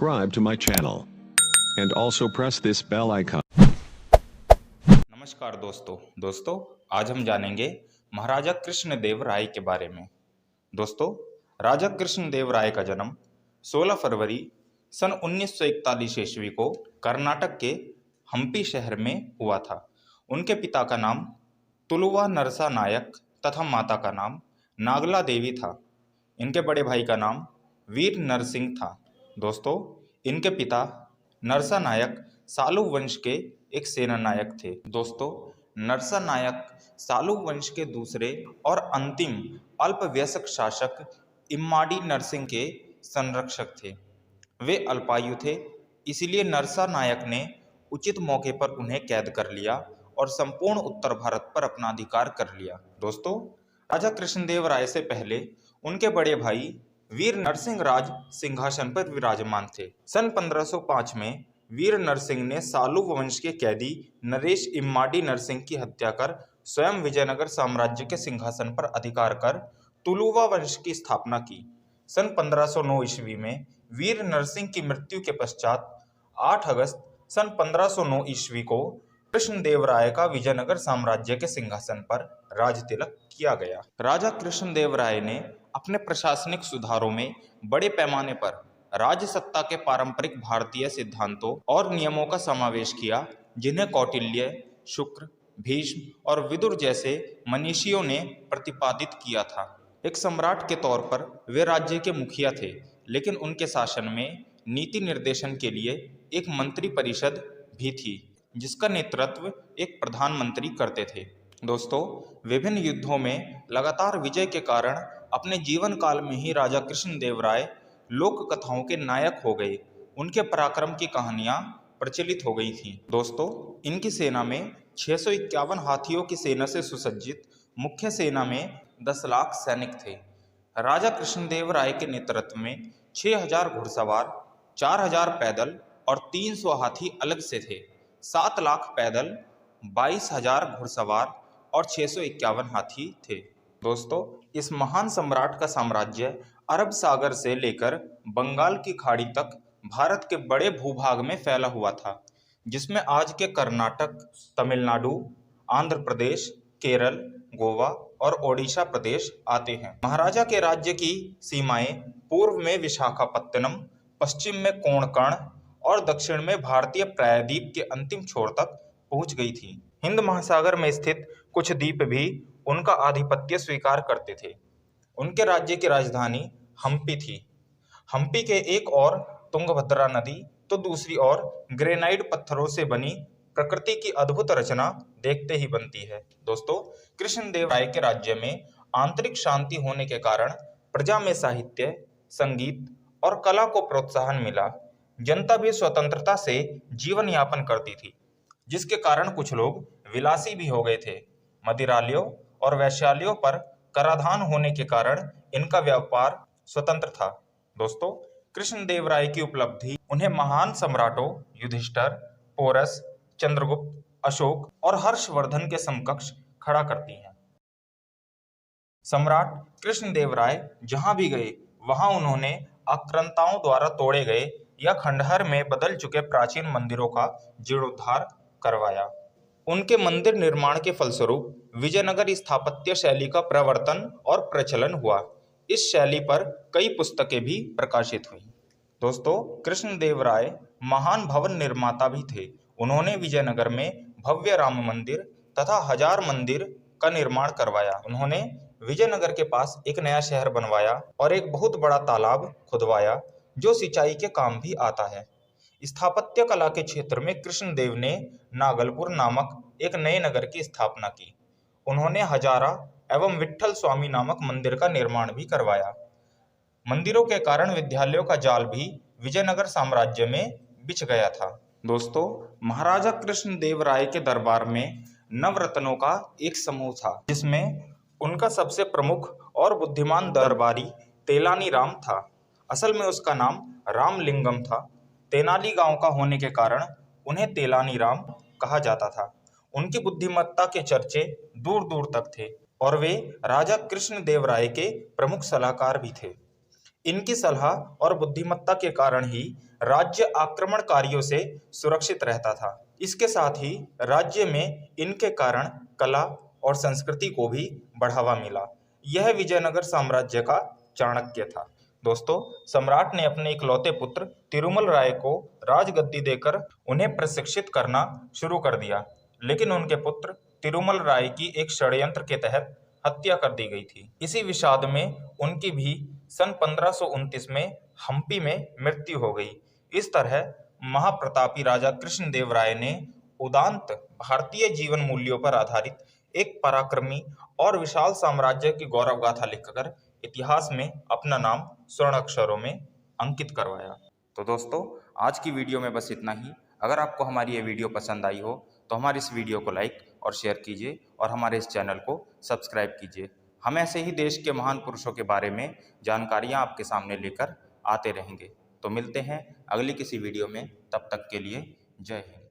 subscribe to my channel and also press this bell icon. नमस्कार दोस्तों आज हम जानेंगे महाराजा कृष्णदेव राय के बारे में। दोस्तों, राजा कृष्णदेव राय का जन्म 16 फरवरी सन 1941 ईस्वी को कर्नाटक के हम्पी शहर में हुआ था। उनके पिता का नाम तुलुवा नरसा नायक तथा माता का नाम नागला देवी था। इनके बड़े भाई का नाम वीर नरसिंह था। दोस्तों, इनके पिता नरसा नायक सालू वंश के एक सेना नायक थे। दोस्तों, नरसा नायक सालू वंश के दूसरे और अंतिम अल्पवयस्क शासक इम्माडी नरसिंह के संरक्षक थे। वे अल्पायु थे, इसलिए नरसा नायक ने उचित मौके पर उन्हें कैद कर लिया और संपूर्ण उत्तर भारत पर अपना अधिकार कर लिया। दोस्तों, राजा कृष्णदेव राय से पहले उनके बड़े भाई वीर नरसिंह राज सिंहासन पर विराजमान थे। सन 1505 में वीर नरसिंह ने सालू वंश के कैदी नरेश इम्माडी नरसिंह की हत्या कर स्वयं विजयनगर साम्राज्य के सिंहासन पर अधिकार कर तुलुवा वंश की स्थापना की। सन 1509 ईस्वी में वीर नरसिंह की मृत्यु के पश्चात 8 अगस्त सन 1509 ईस्वी को कृष्णदेव राय का विजयनगर साम्राज्य के सिंहासन पर राज तिलक किया गया। राजा कृष्णदेव राय ने अपने प्रशासनिक सुधारों में बड़े पैमाने पर राजसत्ता के पारंपरिक भारतीय सिद्धांतों और नियमों का समावेश किया, जिन्हें कौटिल्य, शुक्र, भीष्म और विदुर जैसे मनीषियों ने प्रतिपादित किया था। एक सम्राट के तौर पर वे राज्य के मुखिया थे, लेकिन उनके शासन में नीति निर्देशन के लिए एक मंत्री परिषद भी थी, जिसका नेतृत्व एक प्रधानमंत्री करते थे। दोस्तों, विभिन्न युद्धों में लगातार विजय के कारण अपने जीवन काल में ही राजा कृष्णदेव राय लोक कथाओं के नायक हो गए। उनके पराक्रम की कहानियां प्रचलित हो गई थीं। दोस्तों, इनकी सेना में 651 हाथियों की सेना से सुसज्जित मुख्य सेना में 10 लाख सैनिक थे। राजा कृष्णदेव राय के नेतृत्व में 6000 घुड़सवार, 4000 पैदल और 300 हाथी अलग से थे। 7 लाख पैदल, 22,000 घुड़सवार और 651 हाथी थे। दोस्तों, इस महान सम्राट का साम्राज्य अरब सागर से लेकर बंगाल की खाड़ी तक भारत के बड़े भूभाग में फैला हुआ था, जिसमें आज के कर्नाटक, तमिलनाडु, आंध्र प्रदेश, केरल, गोवा और ओडिशा प्रदेश आते हैं। महाराजा के राज्य की सीमाएं पूर्व में विशाखापत्तनम, पश्चिम में कोंकण और दक्षिण में भारतीय प्रायद्वीप के अंतिम छोर तक पहुंच गई थी। हिंद महासागर में स्थित कुछ द्वीप भी उनका आधिपत्य स्वीकार करते थे। उनके राज्य की राजधानी हम्पी थी। हम्पी के एक ओर तुंगभद्रा नदी तो दूसरी ओर ग्रेनाइट पत्थरों से बनी प्रकृति की अद्भुत रचना देखते ही बनती है। दोस्तों, कृष्णदेव राय के राज्य में आंतरिक शांति होने के कारण प्रजा में साहित्य, संगीत और कला को प्रोत्साहन मिला। जनता भी स्वतंत्रता से जीवन यापन करती थी, जिसके कारण कुछ लोग विलासी भी हो गए थे। मदिरालयों और वैश्यालयों पर कराधान होने के कारण इनका व्यापार स्वतंत्र था। दोस्तों, कृष्णदेव राय की उपलब्धि उन्हें महान सम्राटों युधिष्ठिर, पोरस, चंद्रगुप्त, अशोक और हर्षवर्धन के समकक्ष खड़ा करती है। सम्राट कृष्णदेव राय जहां भी गए, वहां उन्होंने आक्रांताओं द्वारा तोड़े गए या खंडहर में बदल चुके प्राचीन मंदिरों का जीर्णोद्धार करवाया। उनके मंदिर निर्माण के फलस्वरूप विजयनगर स्थापत्य शैली का प्रवर्तन और प्रचलन हुआ। इस शैली पर कई पुस्तकें भी प्रकाशित हुई। दोस्तों, कृष्णदेव राय महान भवन निर्माता भी थे। उन्होंने विजयनगर में भव्य राम मंदिर तथा हजार मंदिर का निर्माण करवाया। उन्होंने विजयनगर के पास एक नया शहर बनवाया और एक बहुत बड़ा तालाब खुदवाया, जो सिंचाई के काम भी आता है। स्थापत्य कला के क्षेत्र में कृष्णदेव ने नागलपुर नामक एक नए नगर की स्थापना की। उन्होंने हजारा एवं विट्ठल स्वामी नामक मंदिर का निर्माण भी करवाया। मंदिरों के कारण विद्यालयों का जाल भी विजयनगर साम्राज्य में बिछ गया था। दोस्तों, महाराजा कृष्णदेव राय के दरबार में नवरत्नों का एक समूह था, जिसमें उनका सबसे प्रमुख और बुद्धिमान दरबारी तेलानी राम था। असल में उसका नाम रामलिंगम था। तेनाली गांव का होने के कारण उन्हें तेलानी राम कहा जाता था। उनकी बुद्धिमत्ता के चर्चे दूर दूर तक थे और वे राजा कृष्णदेव राय के प्रमुख सलाहकार भी थे। इनकी सलाह और बुद्धिमत्ता के कारण ही राज्य आक्रमणकारियों से सुरक्षित रहता था। इसके साथ ही राज्य में इनके कारण कला और संस्कृति को भी बढ़ावा मिला। यह विजयनगर साम्राज्य का चाणक्य था। दोस्तों, सम्राट ने अपने इकलौते पुत्र तिरुमल राय को राजगद्दी देकर उन्हें प्रशिक्षित करना शुरू कर दिया, लेकिन उनके पुत्र तिरुमल राय की एक षड्यंत्र के तहत हत्या कर दी गई थी। इसी विषाद में उनकी भी सन 1529 में हम्पी में मृत्यु हो गई। इस तरह महाप्रतापी राजा कृष्णदेव राय ने उदात्त भारतीय जीवन मूल्यों पर आधारित एक पराक्रमी और विशाल साम्राज्य की गौरव गाथा लिखकर इतिहास में अपना नाम स्वर्ण अक्षरों में अंकित करवाया। तो दोस्तों, आज की वीडियो में बस इतना ही। अगर आपको हमारी ये वीडियो पसंद आई हो तो हमारी इस वीडियो को लाइक और शेयर कीजिए और हमारे इस चैनल को सब्सक्राइब कीजिए। हम ऐसे ही देश के महान पुरुषों के बारे में जानकारियाँ आपके सामने लेकर आते रहेंगे। तो मिलते हैं अगली किसी वीडियो में, तब तक के लिए जय हिंद।